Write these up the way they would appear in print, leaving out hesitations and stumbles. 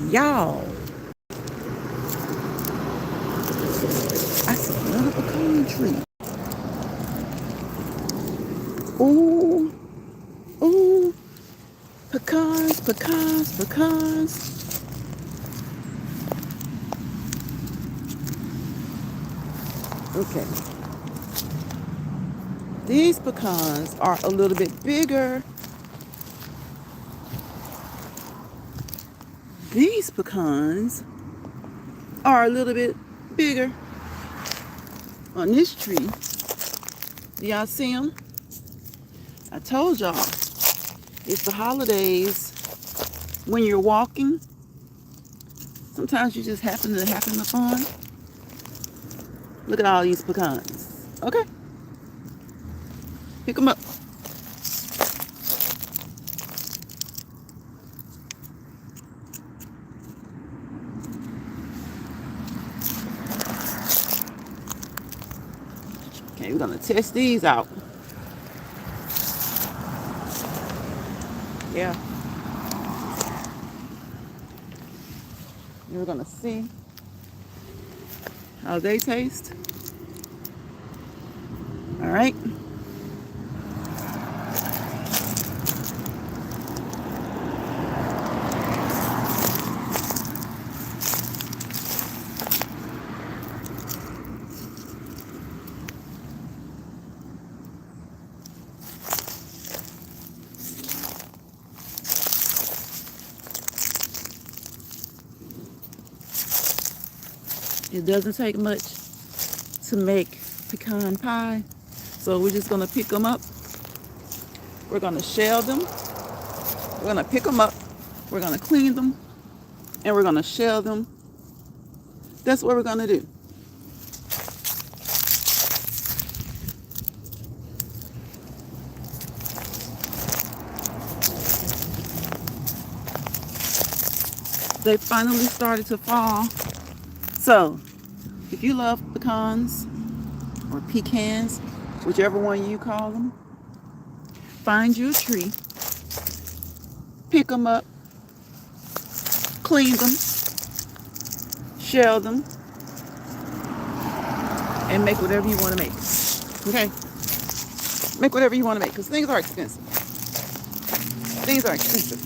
Y'all, I smell a pecan tree. Ooh, ooh, pecans, pecans, pecans. Okay, these pecans are a little bit bigger. These pecans are a little bit bigger on this tree. Do y'all see them? I told y'all, it's the holidays. When you're walking, sometimes you just happen upon. Look at all these pecans. Okay, pick them up. Okay, we're gonna test these out. Yeah, we're gonna see how they taste. All right. It doesn't take much to make pecan pie, so we're just gonna pick them up. We're gonna shell them. We're gonna pick them up. We're gonna clean them, and we're gonna shell them. That's what we're gonna do. They finally started to fall. So, if you love pecans or pecans, whichever one you call them, find you a tree, pick them up, clean them, shell them, and make whatever you want to make. Okay? Make whatever you want to make because things are expensive. Things are expensive.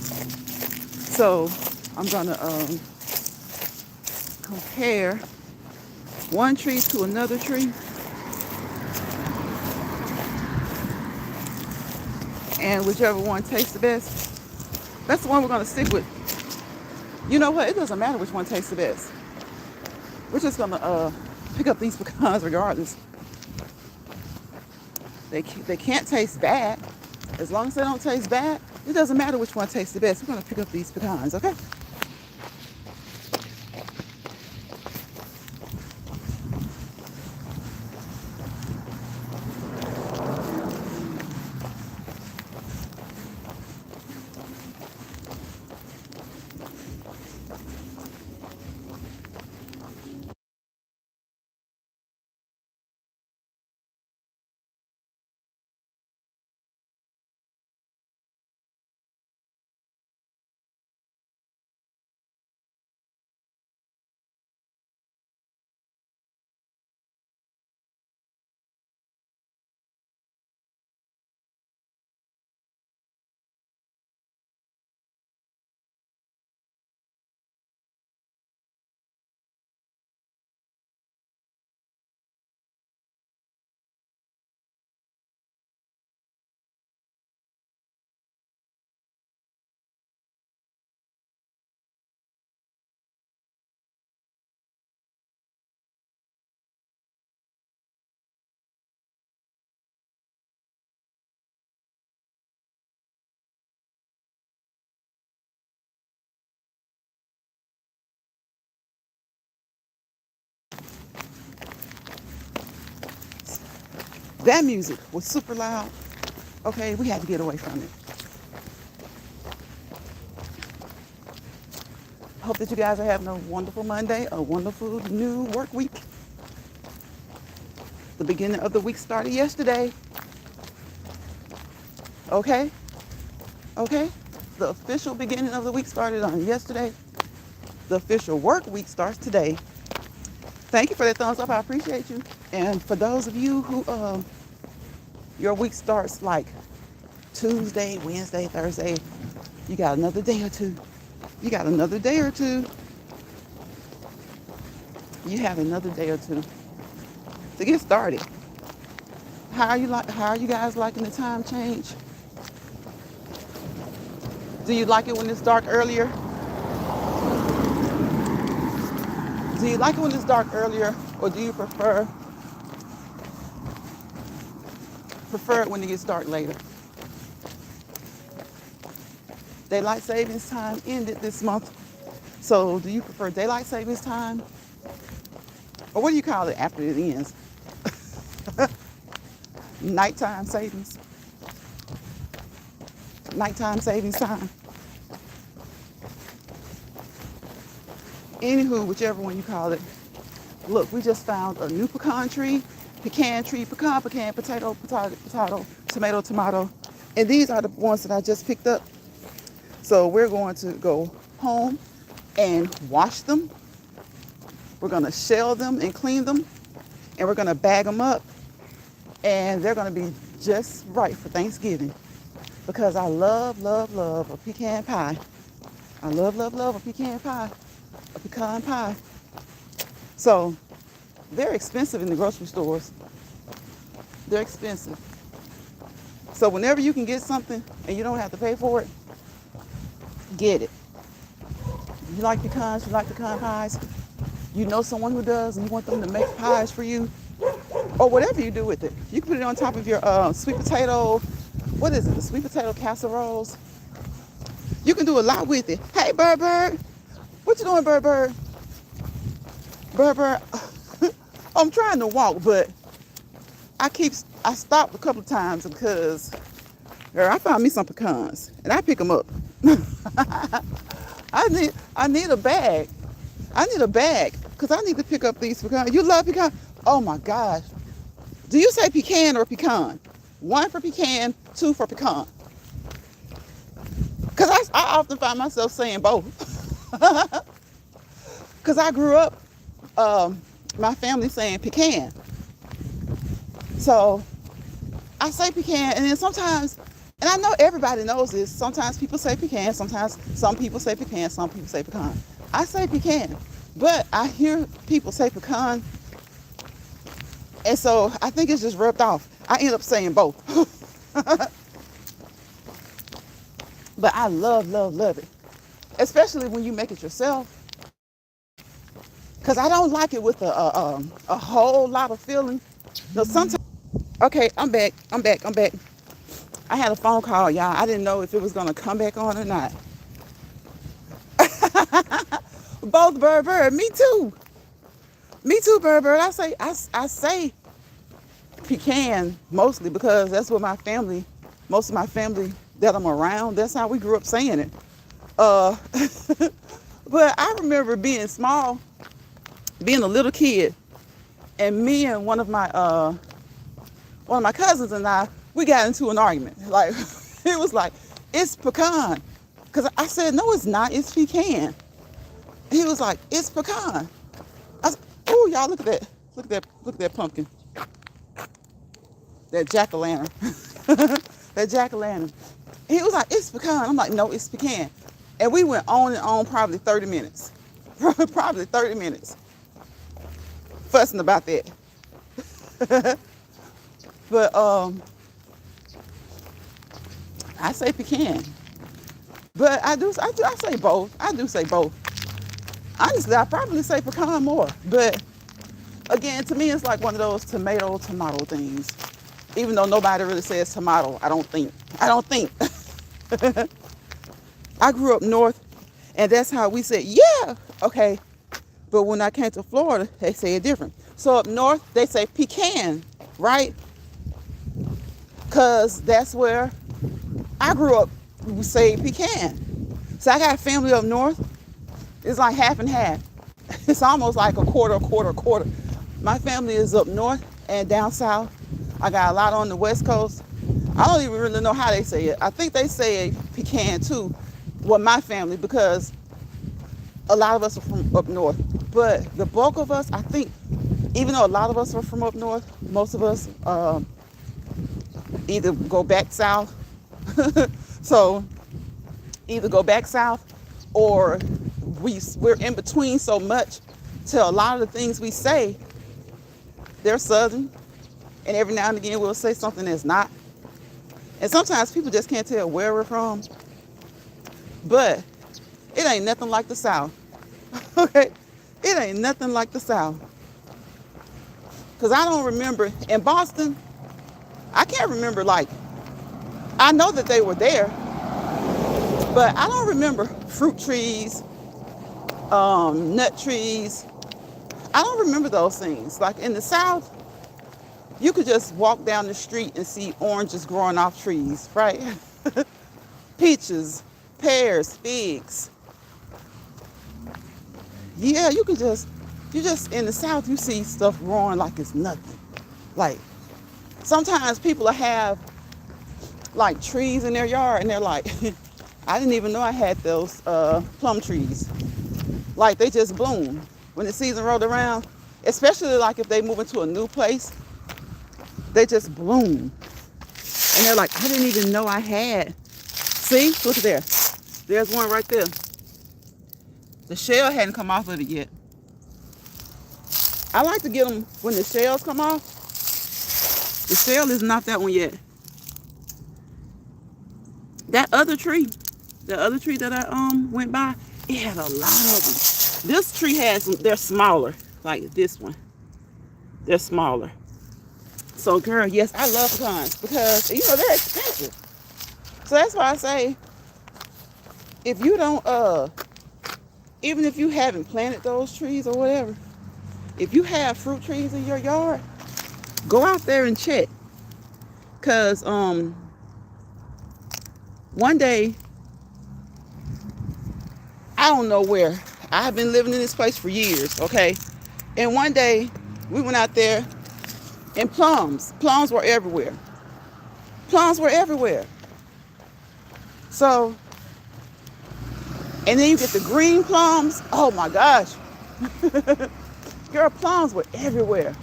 So, I'm going to compare one tree to another tree. And whichever one tastes the best, that's the one we're going to stick with. You know what? It doesn't matter which one tastes the best. We're just going to pick up these pecans regardless. They can't taste bad. As long as they don't taste bad, it doesn't matter which one tastes the best. We're going to pick up these pecans, okay? That music was super loud. Okay, we had to get away from it. Hope that you guys are having a wonderful Monday, a wonderful new work week. The beginning of the week started yesterday. Okay? Okay? The official beginning of the week started on yesterday. The official work week starts today. Thank you for that thumbs up. I appreciate you. And for those of you who your week starts like Tuesday, Wednesday, Thursday, you got another day or two. You got another day or two. You have another day or two to get started. How are you guys liking the time change? Do you like it when it's dark earlier? Do you like it when it's dark earlier, or do you prefer it when it gets dark later? Daylight savings time ended this month. So do you prefer daylight savings time? Or what do you call it after it ends? Nighttime savings. Nighttime savings time. Anywho, whichever one you call it. Look, we just found a new pecan tree, pecan, potato, tomato. And these are the ones that I just picked up. So we're going to go home and wash them. We're going to shell them and clean them. And we're going to bag them up. And they're going to be just right for Thanksgiving. Because I love a pecan pie. I love a pecan pie. A pecan pie. So they're expensive in the grocery stores. They're expensive. So whenever you can get something and you don't have to pay for it, get it. You like pecans, you like pecan pies, you know someone who does and you want them to make pies for you, or whatever you do with it. You can put it on top of your sweet potato, what is it, the sweet potato casseroles. You can do a lot with it. Hey, Bird. What you doing, Bird? Bird. I'm trying to walk, but I stopped a couple of times because, girl, I found me some pecans and I pick them up. I need a bag. I need a bag because I need to pick up these pecans. You love pecan? Oh my gosh. Do you say pecan or pecan? 1 for pecan, 2 for pecan. Because I often find myself saying both. Because I grew up, my family saying pecan. So I say pecan, and then sometimes, and I know everybody knows this, sometimes people say pecan, sometimes some people say pecan, some people say pecan. I say pecan, but I hear people say pecan, and so I think it's just rubbed off. I end up saying both. But I love it. Especially when you make it yourself. Because I don't like it with a whole lot of filling. No, sometimes. Okay, I'm back. I had a phone call, y'all. I didn't know if it was going to come back on or not. Both Bird. Me too, Bird. I say pecan mostly because that's what most of my family that I'm around, that's how we grew up saying it. But I remember being small, being a little kid, and me and one of my cousins and we got into an argument. Like, it was like, it's pecan. Because I said, no, it's not, it's pecan. And he was like, it's pecan. I said, oh, y'all, look at that pumpkin. That jack-o'-lantern. That jack-o'-lantern. He was like, it's pecan. I'm like, no, it's pecan. And we went on and on probably 30 minutes. Probably 30 minutes. Fussing about that. But I say pecan. But I say both. I do say both. Honestly, I probably say pecan more. But again, to me, it's like one of those tomato things. Even though nobody really says tomato, I don't think. I grew up north, and that's how we said, yeah, okay. But when I came to Florida, they say it different. So up north, they say pecan, right? Because that's where I grew up. We say pecan. So I got a family up north. It's like half and half. It's almost like a quarter. My family is up north and down south. I got a lot on the West Coast. I don't even really know how they say it. I think they say pecan too, well, my family, because a lot of us are from up north, but the bulk of us, I think, even though a lot of us are from up north, most of us either go back south. So either go back south, or we're in between so much to a lot of the things we say, they're southern, and every now and again we'll say something that's not. And sometimes people just can't tell where we're from, but it ain't nothing like the South. Okay? It ain't nothing like the South. Because I don't remember, in Boston, I can't remember, like, I know that they were there, but I don't remember fruit trees, nut trees. I don't remember those things. Like in the South, you could just walk down the street and see oranges growing off trees, right? Peaches, pears, figs. Yeah, you just in the South, you see stuff growing like it's nothing. Like, sometimes people will have like trees in their yard and they're like, I didn't even know I had those plum trees. Like, they just bloom when the season rolled around, especially like if they move into a new place, they just bloom. And they're like, I didn't even know I had. See, look at there. There's one right there. The shell hadn't come off of it yet. I like to get them when the shells come off. The shell isn't off that one yet. That other tree, the other tree that I went by, it had a lot of them. This tree has some, they're smaller, like this one. They're smaller. So girl, yes, I love pecans because, you know, they're expensive. So that's why I say, if you don't, even if you haven't planted those trees or whatever, if you have fruit trees in your yard, go out there and check. Cause one day, I don't know where, I've been living in this place for years, okay? And one day, we went out there and plums were everywhere. Plums were everywhere. So, and then you get the green plums. Oh my gosh. Girl, plums were everywhere.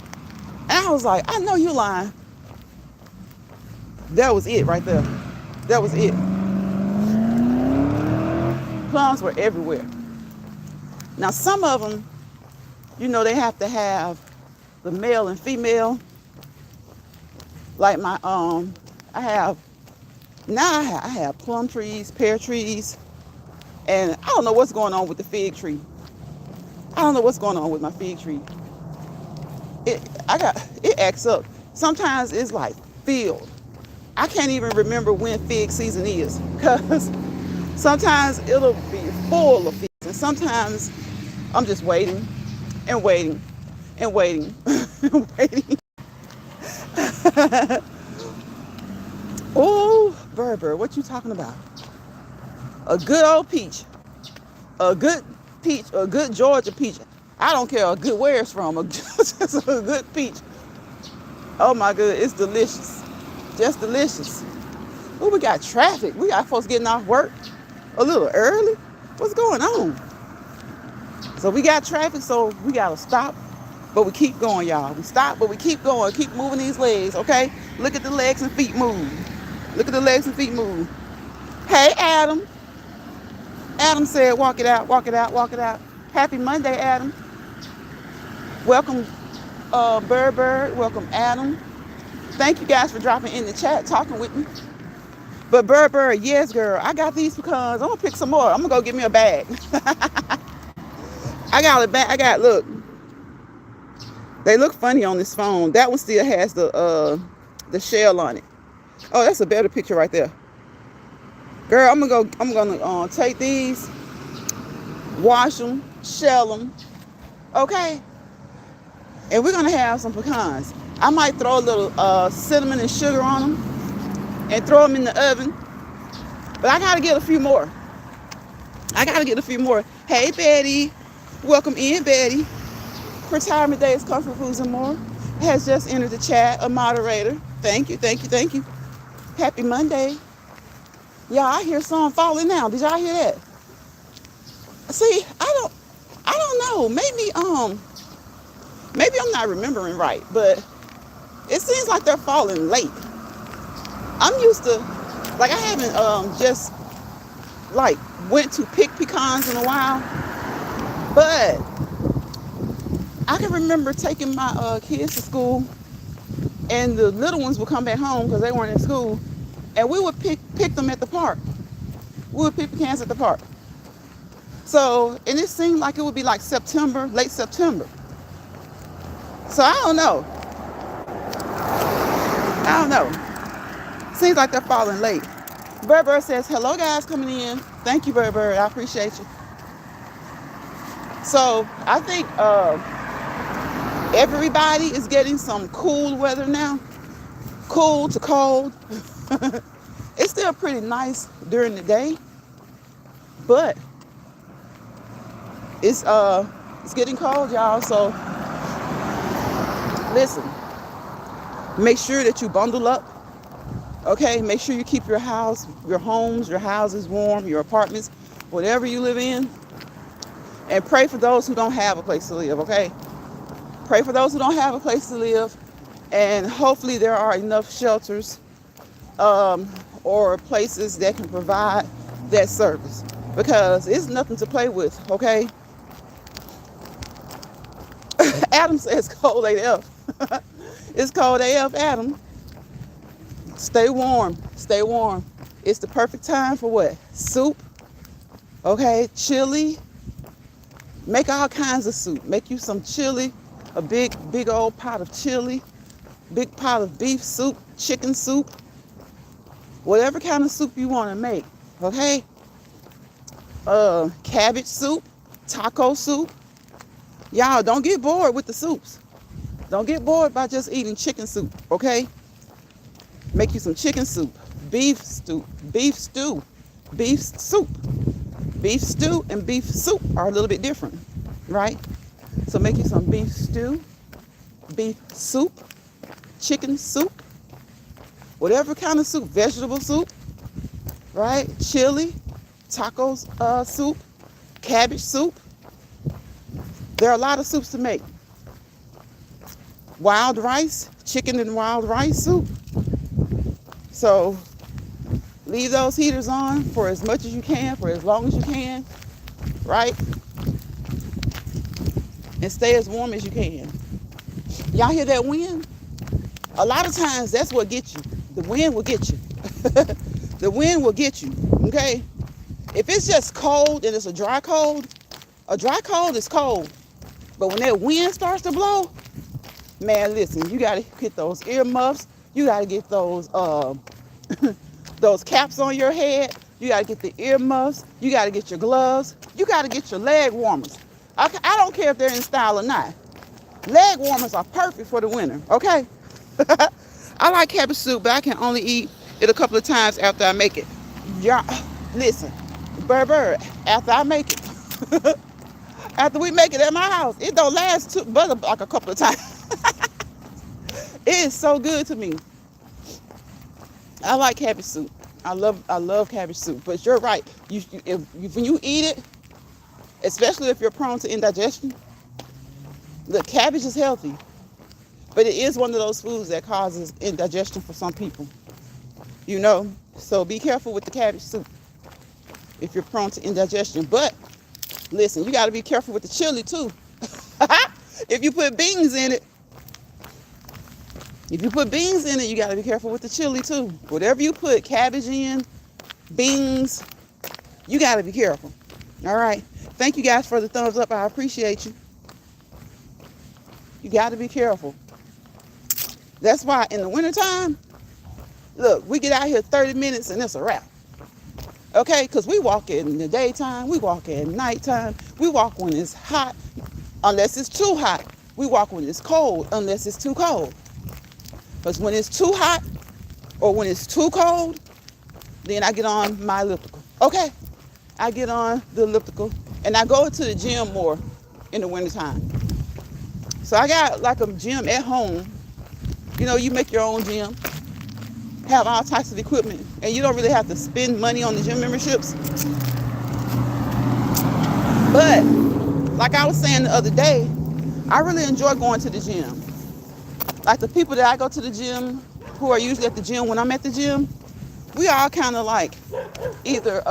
And I was like, I know you lying. That was it right there. That was it. Plums were everywhere. Now, some of them, you know, they have to have the male and female. Like my, I have plum trees, pear trees, and I don't know what's going on with the fig tree. I don't know what's going on with my fig tree. It acts up. Sometimes it's like filled. I can't even remember when fig season is, because sometimes it'll be full of figs, and sometimes I'm just waiting and waiting and waiting and waiting. Oh, Berber, what you talking about? A good old peach. A good peach, a good Georgia peach. I don't care a good where it's from, just a good peach. Oh my God, it's delicious. Just delicious. Oh, we got traffic. We got folks getting off work a little early. What's going on? So we got traffic, so we gotta stop. But we keep going, y'all. We stop, but we keep going. Keep moving these legs, okay? Look at the legs and feet move. Look at the legs and feet move. Hey, Adam. Adam said, walk it out, walk it out, walk it out. Happy Monday, Adam. Welcome, Bird. Welcome, Adam. Thank you guys for dropping in the chat, talking with me. But Bird, yes, girl. I got these pecans. I'm going to pick some more. I'm going to go get me a bag. I got a bag. Look. They look funny on this phone. That one still has the shell on it. Oh, that's a better picture right there. Girl, I'm gonna take these, wash them, shell them, okay? And we're gonna have some pecans. I might throw a little cinnamon and sugar on them and throw them in the oven. But I gotta get a few more. Hey, Betty. Welcome in, Betty. Retirement Days, Comfort Foods and More has just entered the chat, a moderator. Thank you. Happy Monday. Y'all, I hear some falling now. Did y'all hear that? See, I don't know. Maybe I'm not remembering right, but it seems like they're falling late. I'm used to, like, I haven't just like went to pick pecans in a while, but I can remember taking my kids to school, and the little ones would come back home because they weren't in school, and we would pick them at the park. We would pick pecans at the park. So, and it seemed like it would be like September, late September. So I don't know. I don't know. Seems like they're falling late. Bird says, hello guys coming in. Thank you, Bird. I appreciate you. So I think everybody is getting some cool weather now. Cool to cold. It's still pretty nice during the day, but it's getting cold, y'all. So listen, make sure that you bundle up. Okay, make sure you keep your house, your homes, your houses warm, your apartments, whatever you live in. And pray for those who don't have a place to live, okay? Pray for those who don't have a place to live. And hopefully there are enough shelters or places that can provide that service. Because it's nothing to play with, okay? Adam says cold AF. It's cold AF, Adam. Stay warm. Stay warm. It's the perfect time for what? Soup. Okay, chili. Make all kinds of soup. Make you some chili. A big old pot of chili. Big pot of beef soup. Chicken soup. Whatever kind of soup you want to make. Okay? Cabbage soup. Taco soup. Y'all, don't get bored with the soups. Don't get bored by just eating chicken soup. Okay? Make you some chicken soup, beef stew, beef stew, beef soup. Beef stew and beef soup are a little bit different, right? So make you some beef stew, beef soup, chicken soup, whatever kind of soup, vegetable soup, right? Chili, tacos soup, cabbage soup. There are a lot of soups to make. Wild rice, chicken and wild rice soup. So leave those heaters on for as much as you can, for as long as you can, right? And stay as warm as you can. Y'all hear that wind? A lot of times that's what gets you. The wind will get you. The wind will get you, okay? If it's just cold and it's a dry cold is cold. But when that wind starts to blow, man, listen, you got to get those earmuffs. You got to get those those caps on your head. You got to get the earmuffs. You got to get your gloves. You got to get your leg warmers. I don't care if they're in style or not. Leg warmers are perfect for the winter, okay? I like cabbage soup, but I can only eat it a couple of times after I make it. Y'all, listen, Bird, after I make it, after we make it at my house, it don't last but like a couple of times. It is so good to me. I like cabbage soup. I love cabbage soup. But you're right. When you eat it, especially if you're prone to indigestion, look, cabbage is healthy. But it is one of those foods that causes indigestion for some people. You know? So be careful with the cabbage soup if you're prone to indigestion. But listen, you got to be careful with the chili too. If you put beans in it, you got to be careful with the chili too. Whatever you put cabbage in, beans, you got to be careful. All right. Thank you guys for the thumbs up. I appreciate you. You got to be careful. That's why in the wintertime, look, we get out here 30 minutes and it's a wrap. Okay? Because we walk in the daytime. We walk at nighttime. We walk when it's hot, unless it's too hot. We walk when it's cold, unless it's too cold. Because when it's too hot or when it's too cold, then I get on my elliptical. Okay? I get on the elliptical and I go to the gym more in the wintertime. So I got like a gym at home. You know, you make your own gym, have all types of equipment, and you don't really have to spend money on the gym memberships. But like I was saying the other day, I really enjoy going to the gym. Like the people that I go to the gym, who are usually at the gym when I'm at the gym, we all kind of like either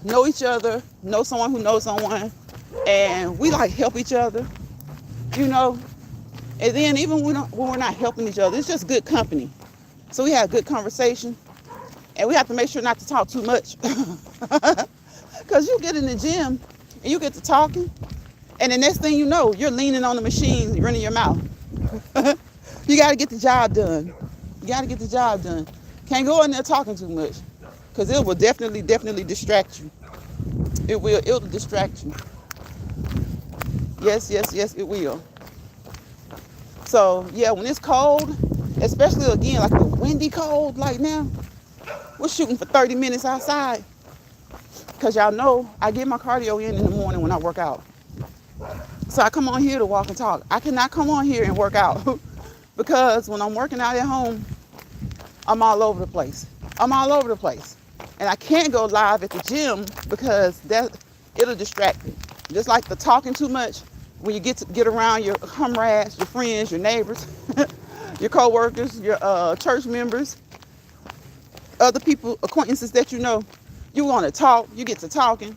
know each other, know someone who knows someone, and we like help each other, you know. And then even when we're not helping each other, it's just good company. So we have good conversation, and we have to make sure not to talk too much. Because you get in the gym and you get to talking, and the next thing you know, you're leaning on the machine, running your mouth. You got to get the job done. You got to get the job done. Can't go in there talking too much, because it will definitely distract you. It'll distract you. Yes, it will. So yeah, when it's cold, especially again like the windy cold like now, we're shooting for 30 minutes outside. Because y'all know I get my cardio in the morning when I work out. So I come on here to walk and talk. I cannot come on here and work out because when I'm working out at home, I'm all over the place. I'm all over the place. And I can't go live at the gym because it'll distract me. Just like the talking too much, when you get around your comrades, your friends, your neighbors, your co-workers, your church members, other people, acquaintances that you know, you want to talk, you get to talking,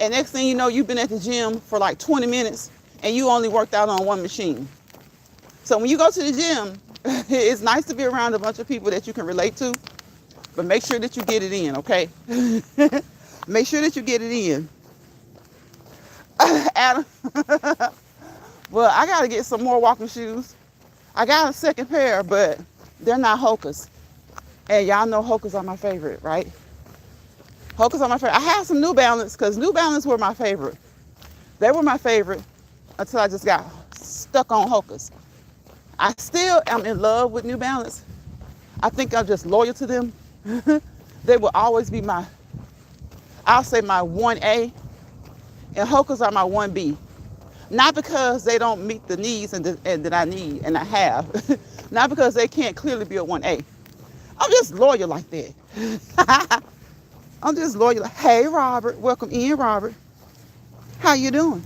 and next thing you know, you've been at the gym for like 20 minutes and you only worked out on one machine. So when you go to the gym, it's nice to be around a bunch of people that you can relate to, but make sure that you get it in, okay? Make sure that you get it in. Adam, well, I got to get some more walking shoes. I got a second pair, but they're not Hokas. And y'all know Hokas are my favorite, right? Hokas are my favorite. I have some New Balance because New Balance were my favorite. They were my favorite until I just got stuck on Hokas. I still am in love with New Balance. I think I'm just loyal to them. They will always be I'll say my 1A, and Hokas are my 1B. Not because they don't meet the needs and that I need and I have. Not because they can't clearly be a 1A. I'm just loyal like that. I'm just loyal. Hey, Robert. Welcome in, Robert. How you doing?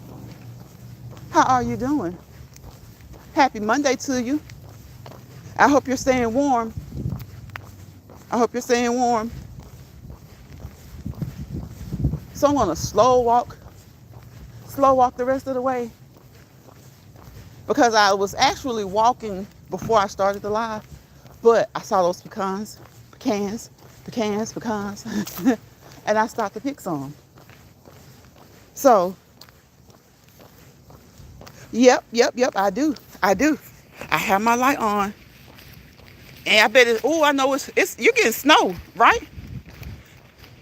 How are you doing? Happy Monday to you. I hope you're staying warm. I hope you're staying warm. So I'm going to slow walk the rest of the way. Because I was actually walking before I started the live, but I saw those pecans, and I stopped to pick some. So, yep, I do. I have my light on. And I bet I know you're getting snow, right?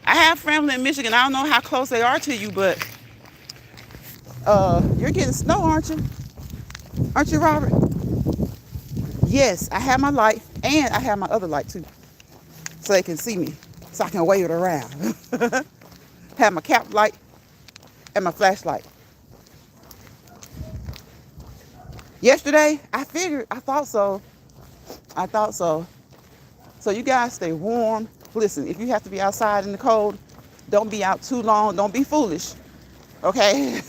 I have family in Michigan. I don't know how close they are to you, but you're getting snow, aren't you? Aren't you, Robert? Yes, I have my light, and I have my other light too, so they can see me, so I can wave it around. Have my cap light and my flashlight. Yesterday, I thought so. So you guys stay warm. Listen, if you have to be outside in the cold, don't be out too long. Don't be foolish, okay?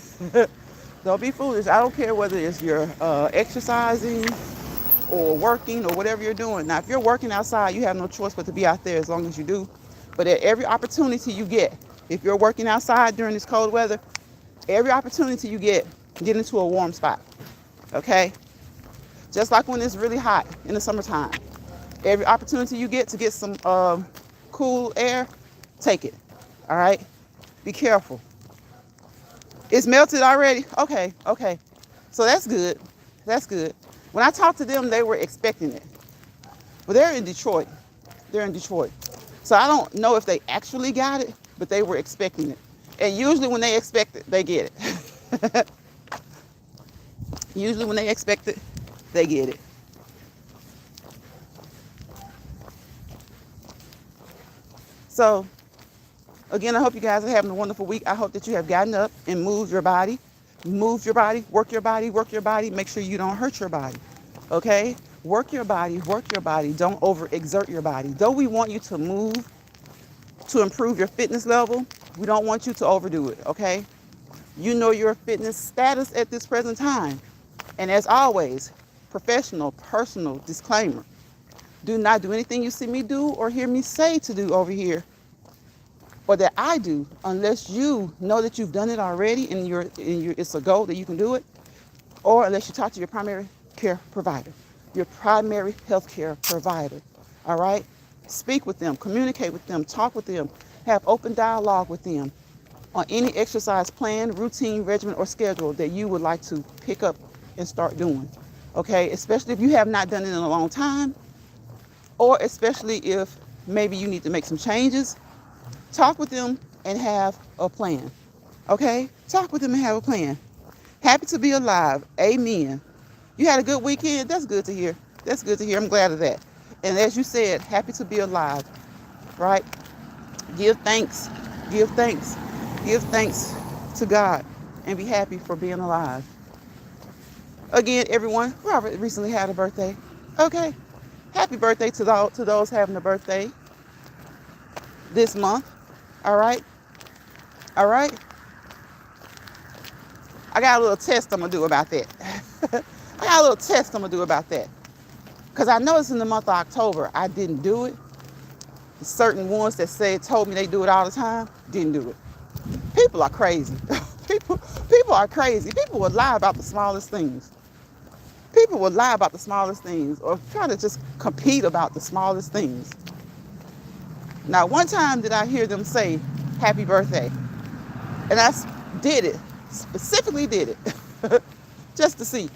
Don't be foolish. I don't care whether it's you're exercising or working or whatever you're doing. Now, if you're working outside, you have no choice but to be out there as long as you do. But at every opportunity you get, if you're working outside during this cold weather, every opportunity you get into a warm spot, okay? Just like when it's really hot in the summertime. Every opportunity you get to get some cool air, take it, all right? Be careful. It's melted already? Okay. So that's good. When I talked to them, they were expecting it. But they're in Detroit. So I don't know if they actually got it, but they were expecting it. And usually when they expect it, they get it. Usually when they expect it, they get it. So, again, I hope you guys are having a wonderful week. I hope that you have gotten up and moved your body. Move your body, work your body. Make sure you don't hurt your body, okay? Work your body. Don't overexert your body. Though we want you to move to improve your fitness level, we don't want you to overdo it, okay? You know your fitness status at this present time. And as always, professional, personal disclaimer. Do not do anything you see me do or hear me say to do over here, or that I do, unless you know that you've done it already and it's a goal that you can do it, or unless you talk to your primary care provider, your primary health care provider. All right? Speak with them, communicate with them, talk with them, have open dialogue with them on any exercise plan, routine, regimen, or schedule that you would like to pick up and start doing. Okay? Especially if you have not done it in a long time, or especially if maybe you need to make some changes. Talk with them and have a plan. Okay? Talk with them and have a plan. Happy to be alive. Amen. You had a good weekend? That's good to hear. That's good to hear. I'm glad of that. And as you said, happy to be alive. Right? Give thanks. Give thanks. Give thanks to God and be happy for being alive. Again, everyone, Robert recently had a birthday. Okay? Happy birthday to those having a birthday this month. All right? All right? I got a little test I'm going to do about that. Because I noticed in the month of October, I didn't do it. Certain ones that told me they do it all the time, didn't do it. People are crazy. People are crazy. People will lie about the smallest things. People will lie about the smallest things or try to just compete about the smallest things. Now, one time did I hear them say, happy birthday. And I did it, specifically did it, just to see.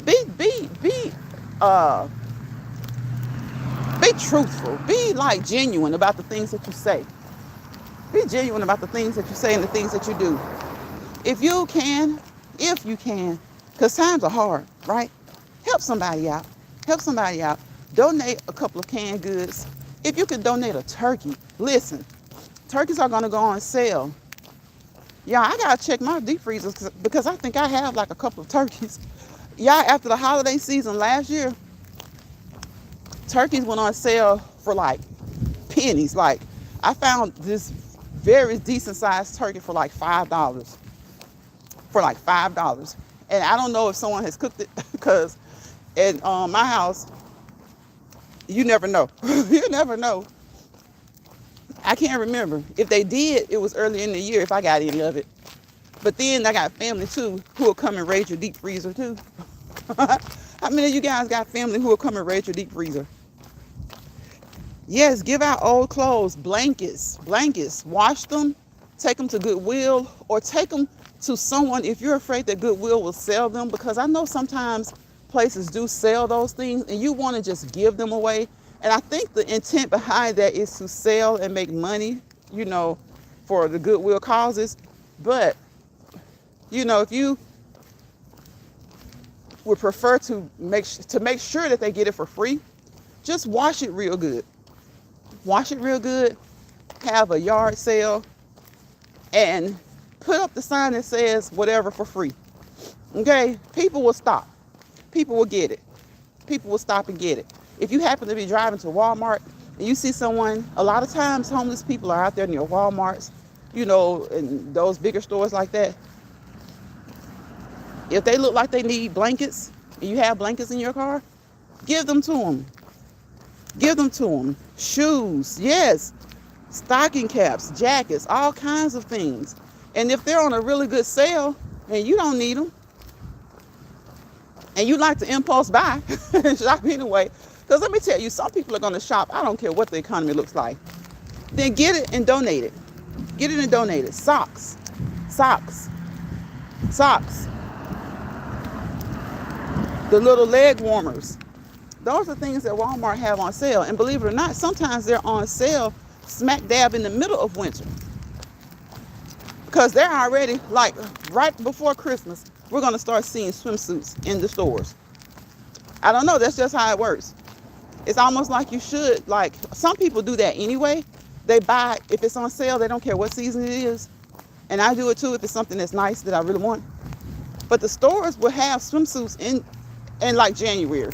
Be truthful. Be like genuine about the things that you say. Be genuine about the things that you say and the things that you do. If you can, because times are hard, right? Help somebody out. Donate a couple of canned goods. If you could donate a turkey, listen, turkeys are going to go on sale. Yeah, I got to check my deep freezers because I think I have like a couple of turkeys. Yeah, after the holiday season last year, turkeys went on sale for like pennies. Like, I found this very decent sized turkey for like $5. And I don't know if someone has cooked it because at my house, you never know. You never know. I can't remember. If they did, it was early in the year if I got any of it. But then I got family too who will come and raid your deep freezer too. How many of you guys got family who will come and raid your deep freezer? Yes, give out old clothes, blankets. Wash them, take them to Goodwill, or take them to someone if you're afraid that Goodwill will sell them, because I know sometimes places do sell those things and you want to just give them away. And I think the intent behind that is to sell and make money, for the Goodwill causes. But, if you would prefer to make sure that they get it for free, just wash it real good. Have a yard sale and put up the sign that says whatever for free. Okay? People will stop. People will get it. People will stop and get it. If you happen to be driving to Walmart and you see someone, a lot of times homeless people are out there near Walmarts, and those bigger stores like that. If they look like they need blankets and you have blankets in your car, give them to them. Shoes, yes. Stocking caps, jackets, all kinds of things. And if they're on a really good sale and you don't need them, and you like to impulse buy and shop anyway, because let me tell you, some people are going to shop, I don't care what the economy looks like. Then get it and donate it. Socks. The little leg warmers. Those are things that Walmart have on sale. And believe it or not, sometimes they're on sale smack dab in the middle of winter. Because they're already, like, right before Christmas, we're going to start seeing swimsuits in the stores. I don't know. That's just how it works. It's almost like you should, like, some people do that anyway. They buy, if it's on sale, they don't care what season it is. And I do it too if it's something that's nice that I really want. But the stores will have swimsuits in like January.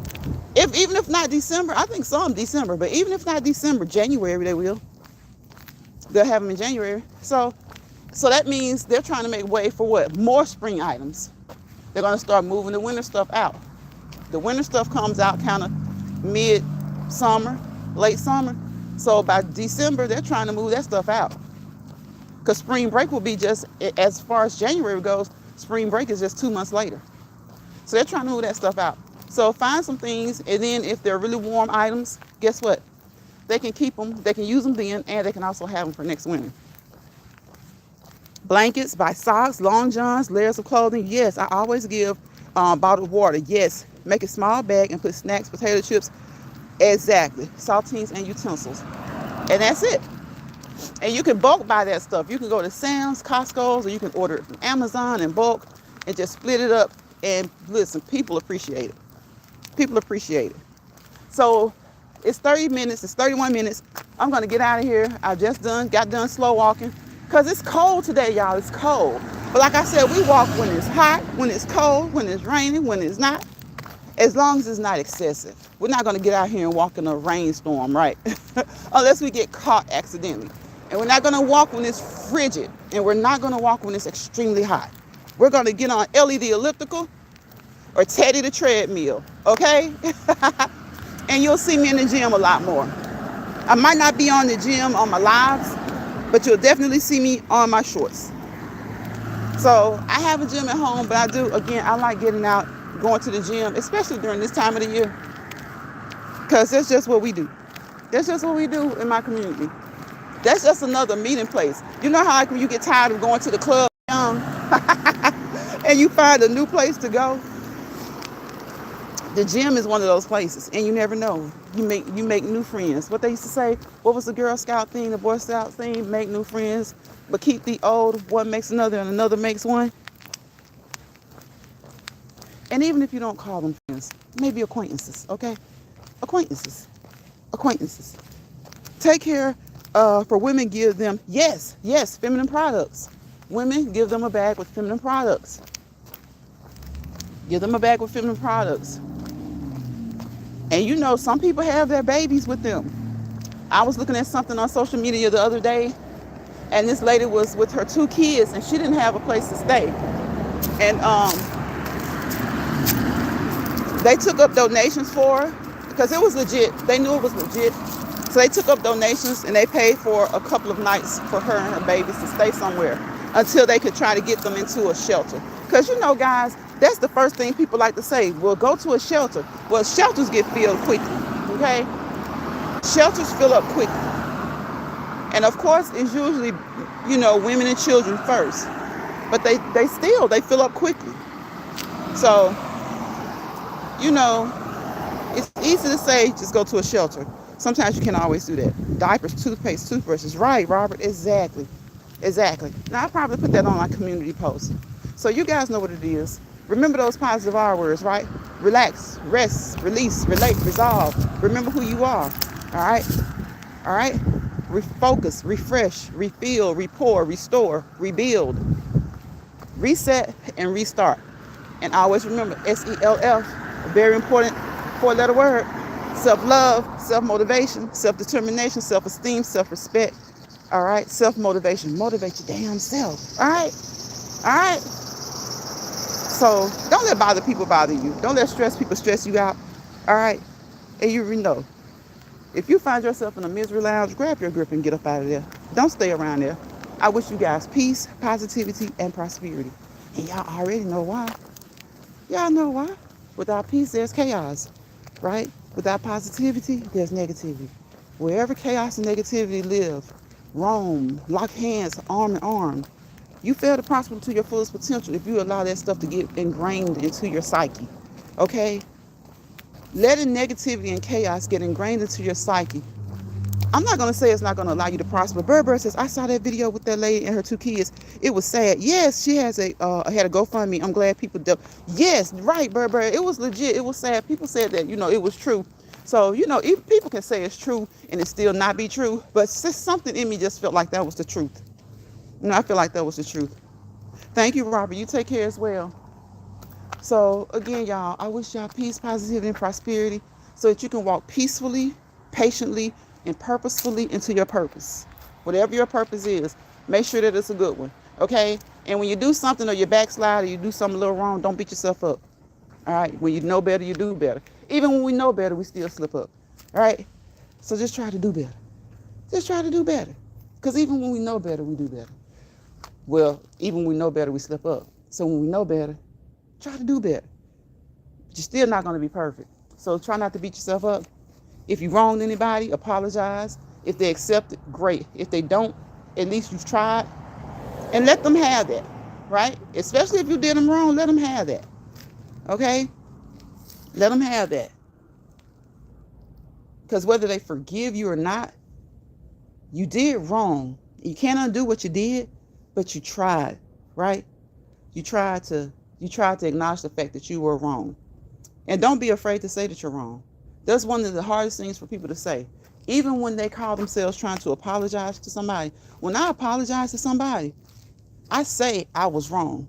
Even if not December, I think some December, but even if not December, January they will. They'll have them in January. So So that means they're trying to make way for what? More spring items. They're going to start moving the winter stuff out. The winter stuff comes out kind of mid-summer, late summer. So by December, they're trying to move that stuff out. Because spring break will be just, as far as January goes, spring break is just 2 months later. So they're trying to move that stuff out. So find some things, and then if they're really warm items, guess what? They can keep them, they can use them then, and they can also have them for next winter. Blankets, buy socks, long johns, layers of clothing. Yes, I always give bottled water. Yes, make a small bag and put snacks, potato chips. Exactly. Saltines and utensils. And that's it. And you can bulk buy that stuff. You can go to Sam's, Costco's, or you can order it from Amazon in bulk and just split it up. And listen, people appreciate it. People appreciate it. So it's 30 minutes. It's 31 minutes. I'm going to get out of here. I just got done slow walking. Because it's cold today, y'all. It's cold. But like I said, we walk when it's hot, when it's cold, when it's raining, when it's not. As long as it's not excessive. We're not going to get out here and walk in a rainstorm, right? Unless we get caught accidentally. And we're not going to walk when it's frigid. And we're not going to walk when it's extremely hot. We're going to get on Ellie the elliptical or Teddy the treadmill, okay? And you'll see me in the gym a lot more. I might not be on the gym on my lives, but you'll definitely see me on my shorts. So I have a gym at home, but I like getting out, going to the gym, especially during this time of the year, because that's just what we do. That's just what we do in my community. That's just another meeting place. You know how like when you get tired of going to the club young and you find a new place to go? The gym is one of those places, and you never know. You make new friends. What they used to say, what was the Girl Scout thing, the Boy Scout thing? Make new friends, but keep the old. One makes another, and another makes one. And even if you don't call them friends, maybe acquaintances, okay? Acquaintances. Take care. For women, give them, yes, feminine products. Women, give them a bag with feminine products. Give them a bag with feminine products. And you know, some people have their babies with them. I was looking at something on social media the other day, and this lady was with her 2 kids, and she didn't have a place to stay. And they took up donations for her because it was legit. They knew it was legit. So they took up donations, and they paid for a couple of nights for her and her babies to stay somewhere until they could try to get them into a shelter. Because, you know, guys, that's the first thing people like to say. Well, go to a shelter. Well, shelters get filled quickly, okay? Shelters fill up quickly. And, of course, it's usually, you know, women and children first. But they fill up quickly. So, you know, it's easy to say just go to a shelter. Sometimes you can't always do that. Diapers, toothpaste, toothbrushes. Right, Robert, exactly. Now, I'll probably put that on my community post. So you guys know what it is. Remember those positive R words, right? Relax, rest, release, relate, resolve. Remember who you are, all right? Refocus, refresh, refill, repour, restore, rebuild, reset, and restart. And always remember, SELF, a very important 4-letter word. Self-love, self-motivation, self-determination, self-esteem, self-respect. All right? Self-motivation. Motivate your damn self. All right? So don't let people bother you. Don't let people stress you out. All right? And you know, if you find yourself in a misery lounge, grab your grip and get up out of there. Don't stay around there. I wish you guys peace, positivity, and prosperity. And y'all already know why. Y'all know why. Without peace, there's chaos. Right? Without positivity, there's negativity. Wherever chaos and negativity live, roam, lock hands, arm in arm. You fail to prosper to your fullest potential if you allow that stuff to get ingrained into your psyche. Okay? Letting negativity and chaos get ingrained into your psyche. I'm not going to say it's not going to allow you to prosper. Burr says, I saw that video with that lady and her 2 kids. It was sad. Yes, she has had a GoFundMe. I'm glad people do. Yes, right, Burr. It was legit. It was sad. People said that, you know, it was true. So, you know, even people can say it's true and it still not be true. But something in me just felt like that was the truth. You know, I feel like that was the truth. Thank you, Robert. You take care as well. So, again, y'all, I wish y'all peace, positivity, and prosperity so that you can walk peacefully, patiently, and purposefully into your purpose. Whatever your purpose is, Make sure that it's a good one. Okay? And when you do something or you backslide or you do something a little wrong, don't beat yourself up. All right? When you know better, you do better. Even when we know better, we still slip up. All right? So just try to do better. Just try to do better. Because even when we know better, we do better. Well, even when we know better, we slip up. So when we know better, try to do better. But you're still not going to be perfect. So try not to beat yourself up. If you wronged anybody, apologize. If they accept it, great. If they don't, at least you've tried. And let them have that, right? Especially if you did them wrong, let them have that. Okay? Let them have that. Because whether they forgive you or not, you did wrong. You can't undo what you did, but you tried, right? You tried to acknowledge the fact that you were wrong. And don't be afraid to say that you're wrong. That's one of the hardest things for people to say. Even when they call themselves trying to apologize to somebody. When I apologize to somebody, I say I was wrong,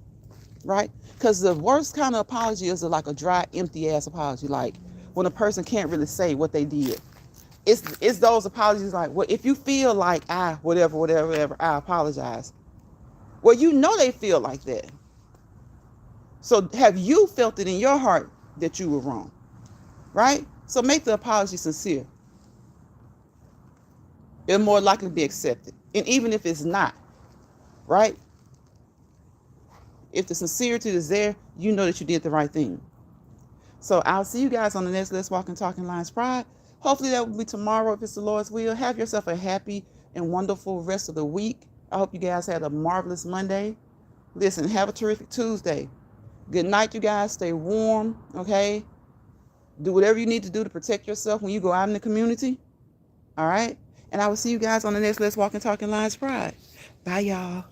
right? Because the worst kind of apology is like a dry, empty ass apology. Like when a person can't really say what they did. It's those apologies like, well, if you feel like whatever, I apologize. Well, you know they feel like that. So have you felt it in your heart that you were wrong, right? So make the apology sincere. It'll more likely be accepted. And even if it's not, right? If the sincerity is there, you know that you did the right thing. So I'll see you guys on the next Let's Walk and Talk in Lions Pride. Hopefully that will be tomorrow if it's the Lord's will. Have yourself a happy and wonderful rest of the week. I hope you guys had a marvelous Monday. Listen, have a terrific Tuesday. Good night, you guys. Stay warm, okay? Do whatever you need to do to protect yourself when you go out in the community. All right? And I will see you guys on the next Let's Walk and Talk in Lions Pride. Bye, y'all.